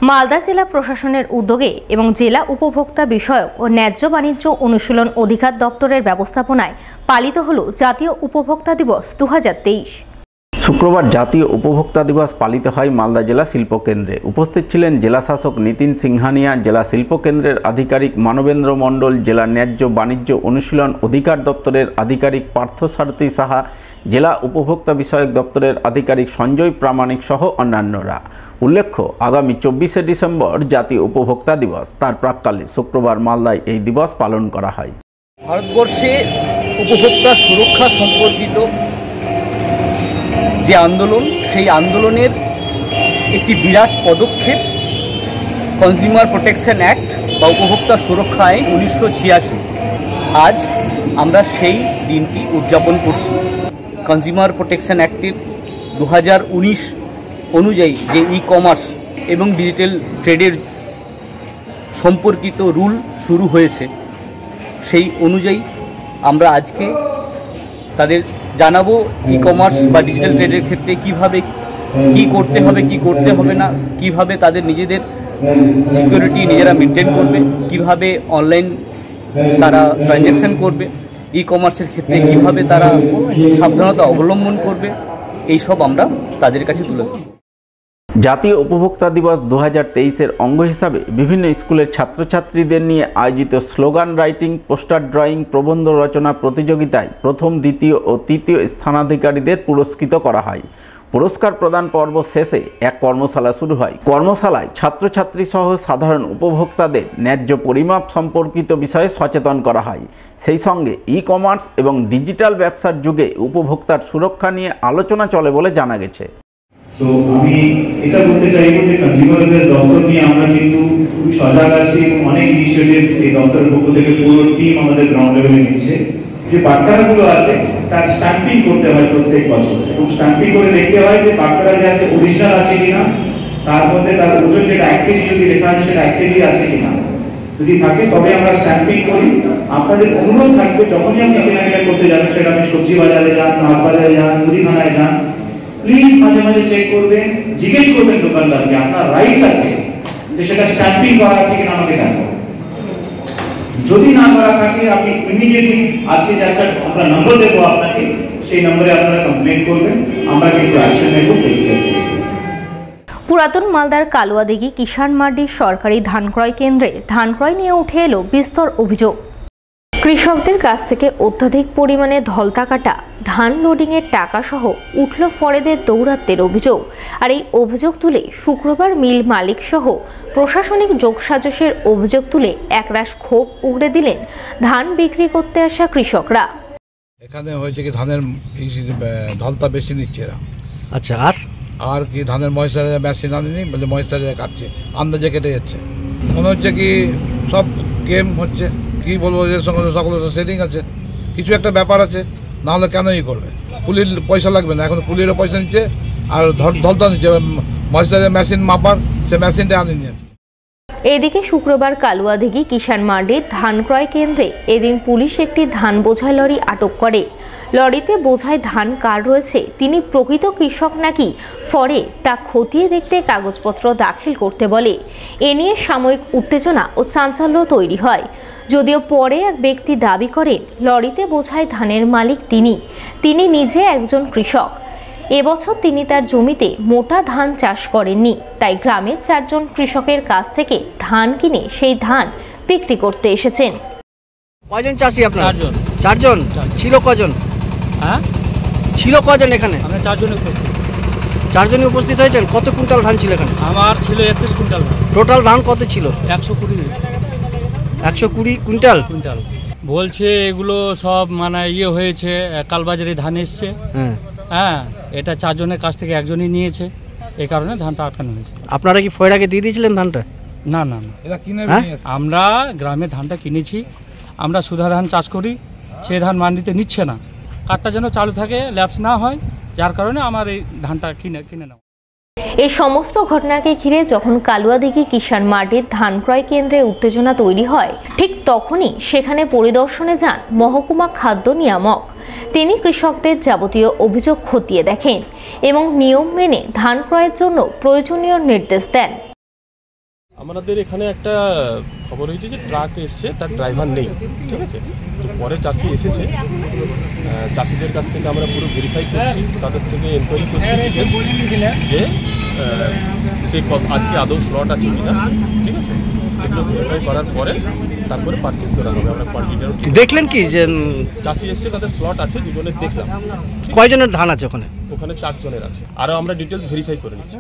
মালদা জেলা প্রশাসনের উদ্যোগে এবং জেলা উপভোক্তা বিষয়ক ও ন্যায্য বাণিজ্য অনুশীলন অধিকার দপ্তরের ব্যবস্থাপনায় পালিত হল জাতীয় উপভোক্তা দিবস 2023। শুক্রবার জাতীয় উপভোক্তা দিবস পালিত হয় মালদা জেলা শিল্পকেন্দ্রে। উপস্থিত ছিলেন জেলা শাসক নিতিন সিংহানিয়া, জেলা শিল্পকেন্দ্রের আধিকারিক মানবেন্দ্র মণ্ডল, জেলা ন্যায্য বাণিজ্য অনুশীলন অধিকার দপ্তরের আধিকারিক পার্থসারথী সাহা, জেলা উপভোক্তা বিষয়ক দপ্তরের আধিকারিক সঞ্জয় প্রামাণিক সহ অন্যান্যরা। উল্লেখ্য, আগামী 24শে ডিসেম্বর জাতীয় উপভোক্তা দিবস। তার প্রাক্কালে শুক্রবার মালদায় এই দিবস পালন করা হয়। ভারতবর্ষে উপভোক্তা সুরক্ষা সম্পর্কিত যে আন্দোলন, সেই আন্দোলনের একটি বিরাট পদক্ষেপ কনজিউমার প্রোটেকশন অ্যাক্ট বা উপভোক্তা সুরক্ষা আইন 1986। আজ আমরা সেই দিনটি উদযাপন করছি। কনজিউমার প্রোটেকশন অ্যাক্টের 2019 অনুযায়ী যে ই-কমার্স এবং ডিজিটাল ট্রেডের সম্পর্কিত রুল শুরু হয়েছে, সেই অনুযায়ী আমরা আজকে তাদের জানাবো ই-কমার্স বা ডিজিটাল ট্রেডের ক্ষেত্রে কিভাবে কি করতে হবে, কি করতে হবে না, কিভাবে তাদের নিজেদের সিকিউরিটি নিজেরা মেনটেন করবে, কিভাবে অনলাইন তারা ট্রানজ্যাকশন করবে, ই-কমার্সের ক্ষেত্রে কিভাবে তারা সাবধানতা অবলম্বন করবে, এই সব আমরা তাদের কাছে তুলে ধরব। জাতীয় উপভোক্তা দিবস 2023-এর অঙ্গ হিসাবে বিভিন্ন স্কুলের ছাত্রছাত্রীদের নিয়ে আয়োজিত স্লোগান রাইটিং, পোস্টার ড্রয়িং, প্রবন্ধ রচনা প্রতিযোগিতায় প্রথম, দ্বিতীয় ও তৃতীয় স্থানাধিকারীদের পুরস্কৃত করা হয়। পুরস্কার প্রদান পর্ব শেষে এক কর্মশালা শুরু হয়। কর্মশালায় ছাত্রছাত্রী সহ সাধারণ উপভোক্তাদের ন্যায্য পরিমাপ সম্পর্কিত বিষয়ে সচেতন করা হয়। সেই সঙ্গে ই-কমার্স এবং ডিজিটাল ব্যবসার যুগে উপভোক্তার সুরক্ষা নিয়ে আলোচনা চলে বলে জানা গেছে। তো আমি এটা বলতে চাইবো যে কনজিউমার অ্যাফেয়ার্স দপ্তর নিয়ে আমরা কিন্তু খুব সজাগ আছি এবং অনেক ইনিশিয়েটিভস এই দপ্তরের পক্ষ থেকে পুরো টিম আমাদের গ্রাউন্ড লেভেলে নিচ্ছে। যে বাটখারাগুলো আছে তার স্ট্যাম্পিং করতে হয় প্রত্যেক বছর, এবং স্ট্যাম্পিং করে দেখতে হয় যে বাটখারা যে আছে অরিজিনাল আছে কিনা, তার মধ্যে তার ওজন যেটা 1 কেজি যদি লেখা আছে সেটা 1 কেজি আছে কিনা, যদি থাকে তবে আমরা স্ট্যাম্পিং করি। আপনাদের অনুরোধ থাকবে যখনই আপনি কেনাকাটা করতে যাবেন, সেটা আপনি সবজি বাজারে যান, মাছ বাজারে যান, মুদিখানায় যান, প্লিজ মাঝে মাঝে চেক করবেন, জিজ্ঞেস করবেন দোকানদারকে আপনার রাইট আছে যে সেটা স্ট্যাম্পিং করা আছে কিনা আমাকে দেখো। যদি না করা থাকে আপনি ইমিডিয়েটলি আজকে যে একটা আমরা নম্বর দেবো আপনাকে, সেই নম্বরে আপনারা কমপ্লেইন করবেন, আমরা কিন্তু অ্যাকশন নেব। পুরাতন মালদার কালুয়াদিঘি কিষাণ মার্ডি সরকারি ধান ক্রয় কেন্দ্রে ধান ক্রয় নিয়ে উঠে এলো বিস্তর অভিযোগ। কৃষকদের কাছ থেকে অত্যাধিক পরিমাণে ধলতা কাটা ধান লোডিংয়ের টাকা সহ উঠল ফরেদের দৌরাত্মের অভিযোগ। আর এই অভিযোগ তুলে শুক্রবার মিল মালিক সহ প্রশাসনিক যোগসাজশের অভিযোগ তুলে একরাশ ক্ষোভ উগড়ে দিলেন ধান বিক্রি করতে আসা কৃষকরা। এখানে হয়েছে কি ধানের ধলতা বেশি নিচ্ছে এরা। আচ্ছা, আর কি ধানের ময়েশ্চারাইজার মেশিন আনেনি বলে ময়েশ্চারাইজার কাটছে, আন্দাজে কেটে যাচ্ছে। মনে হচ্ছে কি সব গেম হচ্ছে, কি বলবো, এর সঙ্গে সকল সেটিং আছে, কিছু একটা ব্যাপার আছে, না হলে কেনই করবে। পুলির পয়সা লাগবে না, এখন পুলিরও পয়সা নিচ্ছে আর ধলতা নিচ্ছে, ময়েশ্চারাইজার মেশিন মাপার সে মেশিনটা আনেনি। এদিকে শুক্রবার কালুয়াদিঘি কিষাণ মার্ডির ধান ক্রয় কেন্দ্রে এদিন পুলিশ একটি ধান বোঝাই লরি আটক করে। লরিতে বোঝাই ধান কার রয়েছে, তিনি প্রকৃত কৃষক নাকি ফরে, তা খতিয়ে দেখতে কাগজপত্র দাখিল করতে বলে। এ নিয়ে সাময়িক উত্তেজনা ও চাঞ্চল্য তৈরি হয়। যদিও পরে এক ব্যক্তি দাবি করেন লরিতে বোঝাই ধানের মালিক তিনি নিজে একজন কৃষক। এবছর তিনি তার জমিতে মোটা ধান চাষ করেননি, তাই গ্রামের 4 জন কৃষকের কাছ থেকে ধান কিনে সেই ধান বিক্রি করতে এসেছেন। কয়জন চাষি আপনারা? 4 জন। ছিল কজন? হ্যাঁ, ছিল কজন এখানে? আমরা 4 জন। 4 জনই উপস্থিত হয়েছেন। কত কুইন্টাল ধান ছিল এখানে? আমার ছিল 31 কুইন্টাল। টোটাল ধান কত ছিল? 120 কুইন্টাল। বলছে এগুলো সব মানে হয়েছে, কালবাজারে ধান এসছে। হ্যাঁ, এটা 4 জনের কাছ থেকে একজনই নিয়েছে, এই কারণে ধানটা আটকানো হয়েছে। আপনারা কি ফয়রাকে দিয়ে দিয়েছিলেন ধানটা? না, আমরা গ্রামে ধানটা কিনেছি। আমরা সুধা ধান চাষ করি, সে ধান মান্ডিতে নিচ্ছে না। কার্ডটা যেন চালু থাকে, ল্যাপস না হয়, যার কারণে আমার এই ধানটা কিনে নেওয়া। এই সমস্ত ঘটনাকে ঘিরে যখন কালুয়াদিঘি কিষাণ মার্ডির ধান ক্রয় কেন্দ্রে উত্তেজনা তৈরি হয়, ঠিক তখনই সেখানে পরিদর্শনে যান মহকুমা খাদ্য নিয়ামক। তিনি কৃষকদের যাবতীয় অভিযোগ খতিয়ে দেখেন এবং নিয়ম মেনে ধান ক্রয়ের জন্য প্রয়োজনীয় নির্দেশ দেন। আমাদের এখানে একটা খবর হয়েছে যে ট্রাক এসছে, তার ড্রাইভার নেই, ঠিক আছে। তো পরে চাষি এসেছে, চাষিদের কাছ থেকে আমরা পুরো ভেরিফাই করছি, তাদের থেকে এনকোয়ারি করছি যে সে আজকে আদৌ স্লট আছে কিনা, ঠিক আছে। সেগুলো ভেরিফাই করার পরে তারপরে পারচেজ করা হবে। আমরা কোয়ান্টিটিও দেখলেন কি যে চাষি এসছে, তাদের স্লট আছে, দুজনের দেখলাম। কয়জনের ধান আছে ওখানে? ওখানে 4 জনের আছে, আরও আমরা ডিটেলস ভেরিফাই করে নিচ্ছি।